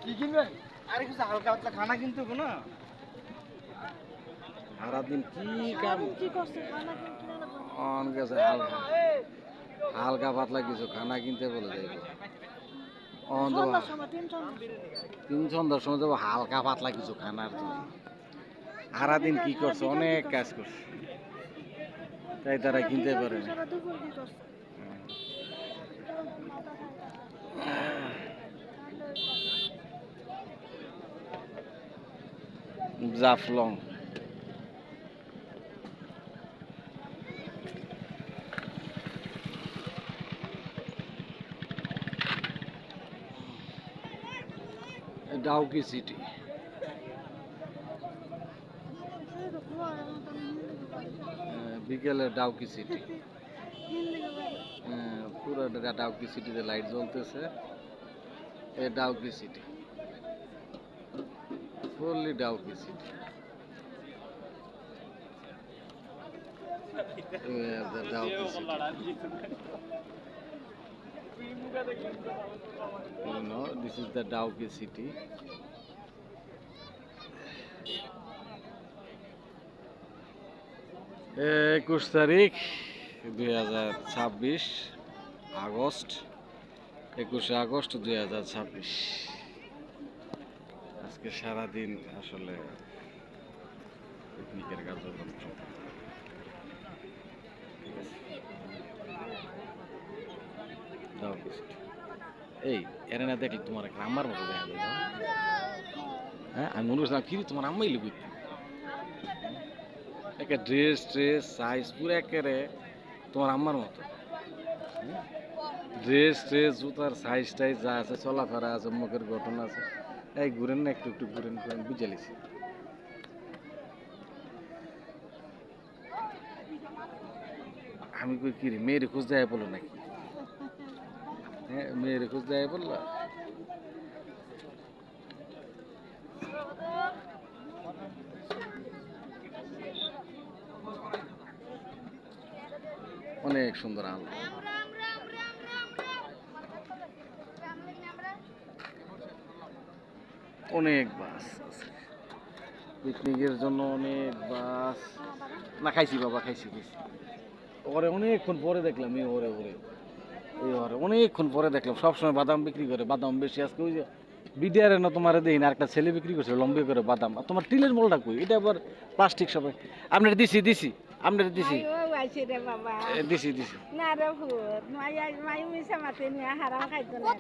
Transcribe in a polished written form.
কি কিনবেন? আরে কিছু হালকা পাতলা খানা কিনতে হবে না। সারাদিন কি কাম কি করছে খানা কিনে না অন গেছে হালকা হালকা পাতলা কিছু খানা কিনতে বলে যাইব অন যাবো সন্ধ্যার সময় টেনশন তিন সন্ধ্যার সময় যাবো হালকা পাতলা কিছু খানার জন্য। সারাদিন কি করছে অনেক কাজ করছে তাই তারা কিনতে পারে না। সারা দুপুর কি করছে জাফলং ডাউকি সিটি বিকেলে ডাউকি সিটি পুরো ডাউকি সিটিতে লাইট জ্বলতেছে এ Dawki city fully Dawki city the Dauki city. You know, this is the Dauki city. 21 তারিখ 2026 আগস্ট 21 আগস্ট 2026 আজকে সারাদিন আসলে পিকনিকের কার্যক্রম এই এর না দেখলি তোমার একটা আমার মতো দেখা যায় হ্যাঁ আমি মনে করছিলাম কি তোমার আম্মাই লুকি একটা ড্রেস ট্রেস সাইজ পুরো একেবারে তোমার আম্মার মতো ড্রেস ট্রেস জুতার সাইজ টাইজ যা আছে চলাফেরা আছে মুখের গঠন আছে এই ঘুরেন না একটু একটু ঘুরেন ঘুরেন বুঝে লিছি আমি কই কি রে মেয়ের খোঁজ দেয় বলো নাকি হ্যাঁ মেয়ের খোঁজ দেয় বললো অনেক সুন্দর আলো অনেক বাস পিকনিকের জন্য অনেক বাস না খাইছি বাবা খাইছি খাইছি ওরে অনেকক্ষণ পরে দেখলাম এই ওরে ওরে এই ওরে অনেকক্ষণ পরে দেখলাম সবসময় বাদাম বিক্রি করে বাদাম বেশি আজকে ওই যে বিডিআর না তোমার দেই না একটা ছেলে বিক্রি করছে লম্বে করে বাদাম আর তোমার টিলের মোলটা কই এটা আবার প্লাস্টিক সবাই আপনার দিছি আপনার দিছি আইছে রে বাবা দিছি না রে ভূত মাই মিশা মাতে নিয়ে হারাম খাইতো না